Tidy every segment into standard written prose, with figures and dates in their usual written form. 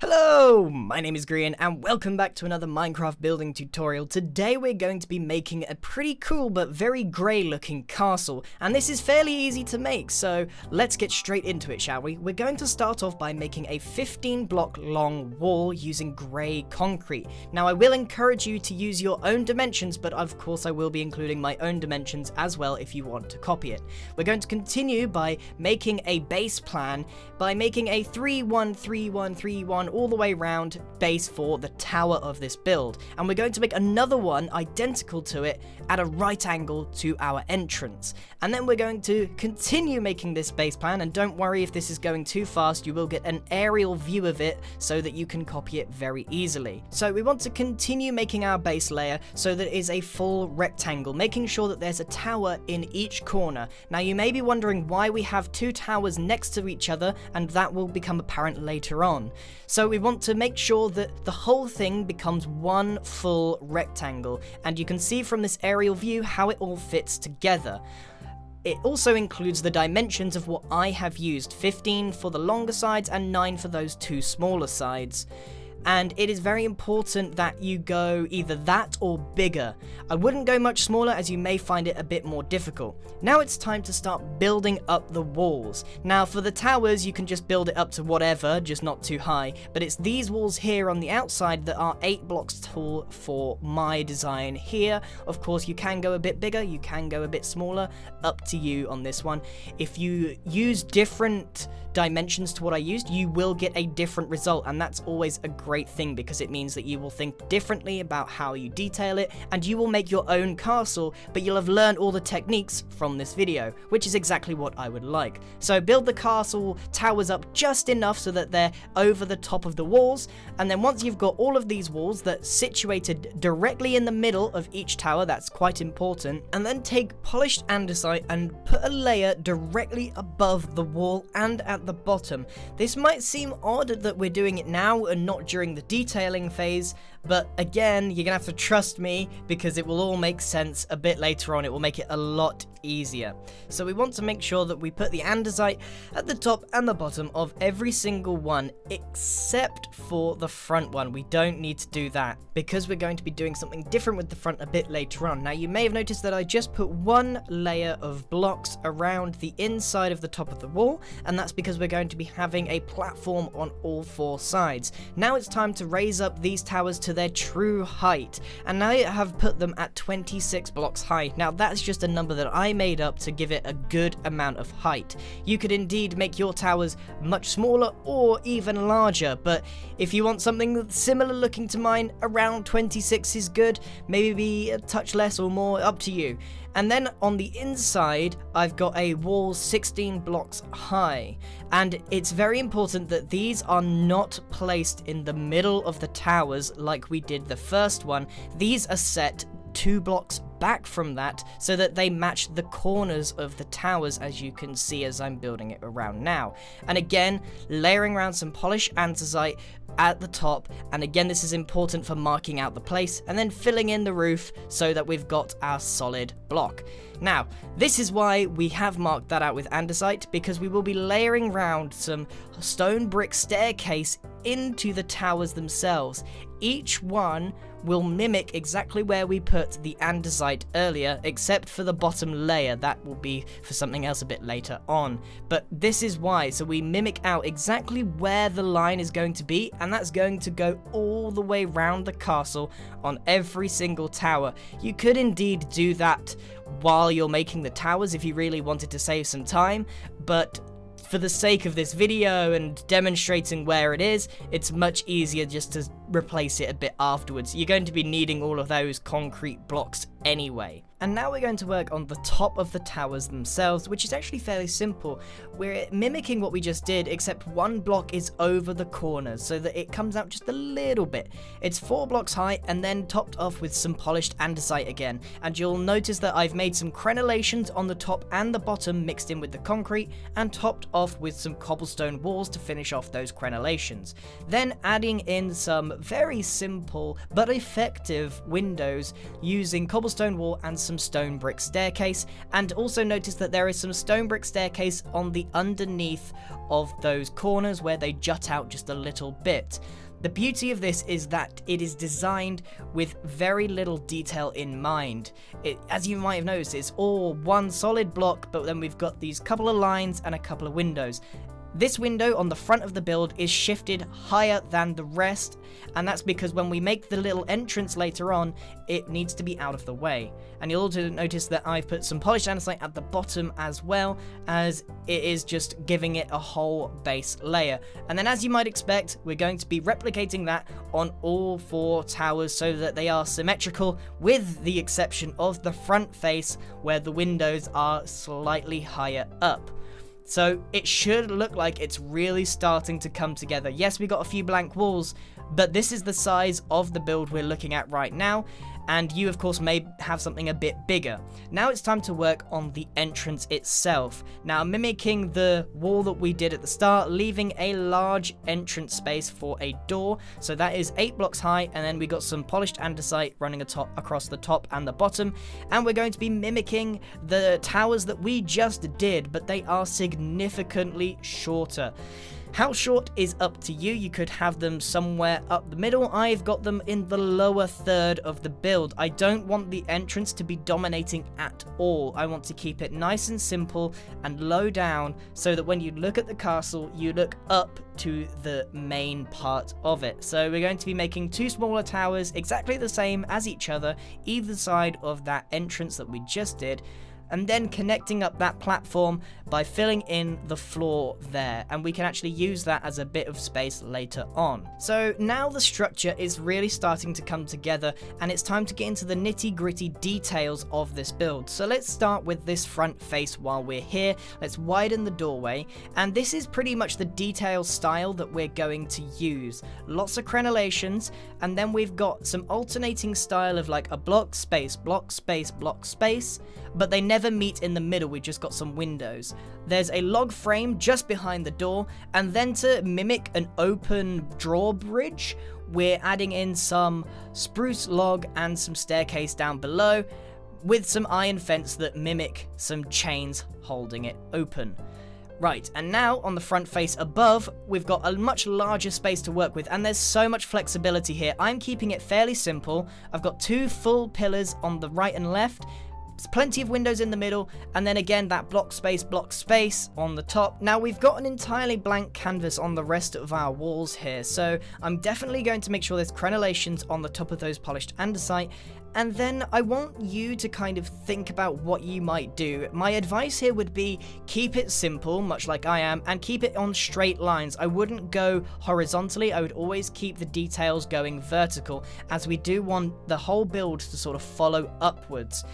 Hello, my name is Grian and welcome back to another Minecraft building tutorial. Today we're going to be making a pretty cool but very grey looking castle, and this is fairly easy to make, so let's get straight into it, shall we? We're going to start off by making a 15 block long wall using grey concrete. Now I will encourage you to use your own dimensions, but of course I will be including my own dimensions as well if you want to copy it. We're going to continue by making a base plan by making a 3-1-3-1-3-1 all the way around base for the tower of this build, and we're going to make another one identical to it at a right angle to our entrance, and then we're going to continue making this base plan. And don't worry if this is going too fast, you will get an aerial view of it so that you can copy it very easily. So we want to continue making our base layer so that it is a full rectangle, making sure that there's a tower in each corner. Now you may be wondering why we have two towers next to each other, and that will become apparent later on. So we want to make sure that the whole thing becomes one full rectangle, and you can see from this aerial view how it all fits together. It also includes the dimensions of what I have used, 15 for the longer sides and 9 for those two smaller sides. And it is very important that you go either that or bigger. I wouldn't go much smaller as you may find it a bit more difficult. Now it's time to start building up the walls. Now for the towers you can just build it up to whatever, just not too high, but it's these walls here on the outside that are 8 blocks tall for my design here. Of course you can go a bit bigger, you can go a bit smaller, up to you on this one. If you use different dimensions to what I used, you will get a different result, and that's always a great thing because it means that you will think differently about how you detail it, and you will make your own castle, but you'll have learned all the techniques from this video, which is exactly what I would like. So build the castle towers up just enough so that they're over the top of the walls, and then once you've got all of these walls that situated directly in the middle of each tower, that's quite important, and then take polished andesite and put a layer directly above the wall and at the bottom. This might seem odd that we're doing it now and not during the detailing phase, but again, you're gonna have to trust me because it will all make sense a bit later on. It will make it a lot easier. So we want to make sure that we put the andesite at the top and the bottom of every single one except for the front one. We don't need to do that because we're going to be doing something different with the front a bit later on. Now you may have noticed that I just put one layer of blocks around the inside of the top of the wall, and that's because we're going to be having a platform on all 4 sides. Now it's time to raise up these towers to their true height, and now I have put them at 26 blocks high. Now that's just a number that I made up to give it a good amount of height. You could indeed make your towers much smaller or even larger, but if you want something similar looking to mine, around 26 is good, maybe a touch less or more, up to you. And then on the inside, I've got a wall 16 blocks high, and it's very important that these are not placed in the middle of the towers like we did the first one. These are set 2 blocks back from that so that they match the corners of the towers, as you can see as I'm building it around now. And again, layering around some polished andesite at the top, and again this is important for marking out the place, and then filling in the roof so that we've got our solid block. Now this is why we have marked that out with andesite, because we will be layering around some stone brick staircase into the towers themselves. Each one will mimic exactly where we put the andesite earlier, except for the bottom layer. That will be for something else a bit later on, but this is why. So we mimic out exactly where the line is going to be, and that's going to go all the way around the castle on every single tower. You could indeed do that while you're making the towers if you really wanted to save some time, but for the sake of this video and demonstrating where it is, it's much easier just to replace it a bit afterwards. You're going to be needing all of those concrete blocks anyway. And now we're going to work on the top of the towers themselves, which is actually fairly simple. We're mimicking what we just did, except one block is over the corners so that it comes out just a little bit. It's 4 blocks high and then topped off with some polished andesite again. And you'll notice that I've made some crenellations on the top and the bottom mixed in with the concrete, and topped off with some cobblestone walls to finish off those crenellations. Then adding in some very simple but effective windows using cobblestone wall and some some stone brick staircase, and also notice that there is some stone brick staircase on the underneath of those corners where they jut out just a little bit. The beauty of this is that it is designed with very little detail in mind. As you might have noticed, it's all one solid block, but then we've got these couple of lines and a couple of windows. This window on the front of the build is shifted higher than the rest, and that's because when we make the little entrance later on, it needs to be out of the way. And you'll also notice that I've put some polished andesite at the bottom as well, as it is just giving it a whole base layer. And then, as you might expect, we're going to be replicating that on all 4 towers so that they are symmetrical, with the exception of the front face where the windows are slightly higher up. So it should look like it's really starting to come together. Yes, we got a few blank walls, but this is the size of the build we're looking at right now, and you of course may have something a bit bigger. Now it's time to work on the entrance itself. Now, mimicking the wall that we did at the start, leaving a large entrance space for a door. So that is 8 blocks high, and then we got some polished andesite running across the top and the bottom, and we're going to be mimicking the towers that we just did, but they are significantly shorter. How short is up to you. You could have them somewhere up the middle. I've got them in the lower third of the build. I don't want the entrance to be dominating at all. I want to keep it nice and simple and low down so that when you look at the castle, you look up to the main part of it. So we're going to be making 2 smaller towers exactly the same as each other, either side of that entrance that we just did, and then connecting up that platform by filling in the floor there, and we can actually use that as a bit of space later on. So now the structure is really starting to come together, and it's time to get into the nitty-gritty details of this build. So let's start with this front face while we're here. Let's widen the doorway, and this is pretty much the detail style that we're going to use. Lots of crenellations, and then we've got some alternating style of like a block, space, block, space, block, space, but they never meet in the middle. We just got some windows. There's a log frame just behind the door, and then to mimic an open drawbridge, we're adding in some spruce log and some staircase down below, with some iron fence that mimic some chains holding it open. Right, and now on the front face above, we've got a much larger space to work with, and there's so much flexibility here. I'm keeping it fairly simple. I've got 2 full pillars on the right and left, plenty of windows in the middle, and then again that block space on the top. Now we've got an entirely blank canvas on the rest of our walls here, so I'm definitely going to make sure there's crenellations on the top of those polished andesite, and then I want you to kind of think about what you might do. My advice here would be keep it simple, much like I am, and keep it on straight lines. I wouldn't go horizontally. I would always keep the details going vertical, as we do want the whole build to sort of follow upwards.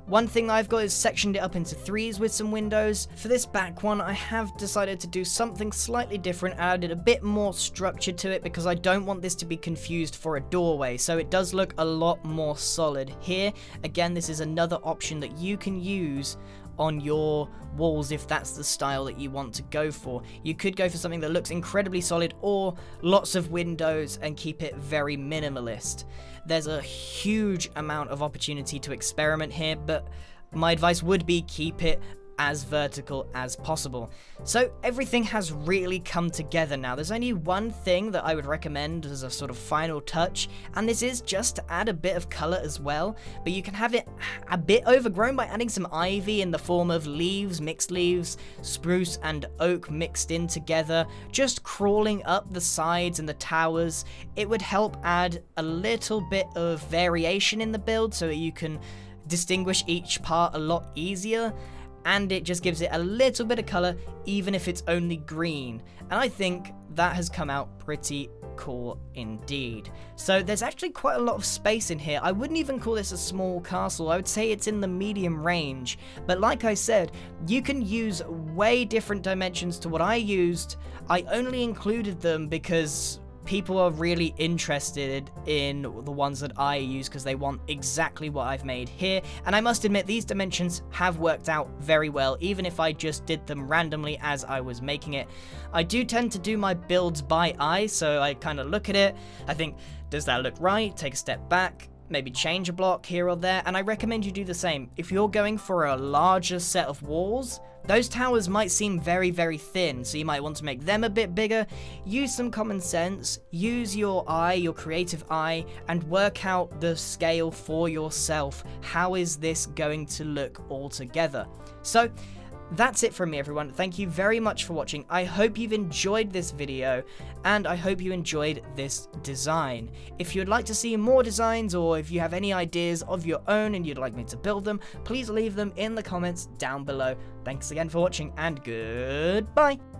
One thing I've got is sectioned it up into 3s with some windows. For this back one, I have decided to do something slightly different, added a bit more structure to it because I don't want this to be confused for a doorway, so it does look a lot more solid here. Again, this is another option that you can use on your walls if that's the style that you want to go for. You could go for something that looks incredibly solid, or lots of windows and keep it very minimalist. There's a huge amount of opportunity to experiment here, but my advice would be keep it as vertical as possible. So everything has really come together now. There's only one thing that I would recommend as a sort of final touch, and this is just to add a bit of color as well, but you can have it a bit overgrown by adding some ivy in the form of leaves, mixed leaves, spruce and oak mixed in together, just crawling up the sides and the towers. It would help add a little bit of variation in the build so that you can distinguish each part a lot easier, and it just gives it a little bit of color even if it's only green, and I think that has come out pretty cool indeed. So there's actually quite a lot of space in here. I wouldn't even call this a small castle. I would say it's in the medium range, but like I said, you can use way different dimensions to what I used. I only included them because people are really interested in the ones that I use because they want exactly what I've made here, and I must admit these dimensions have worked out very well, even if I just did them randomly as I was making it. I do tend to do my builds by eye, so I kind of look at it, I think, does that look right? Take a step back, maybe change a block here or there, and I recommend you do the same. If you're going for a larger set of walls, those towers might seem very, very thin, so you might want to make them a bit bigger. Use some common sense, use your eye, your creative eye, and work out the scale for yourself. How is this going to look all together? So, that's it from me, everyone. Thank you very much for watching. I hope you've enjoyed this video, and I hope you enjoyed this design. If you'd like to see more designs, or if you have any ideas of your own and you'd like me to build them, please leave them in the comments down below. Thanks again for watching, and goodbye!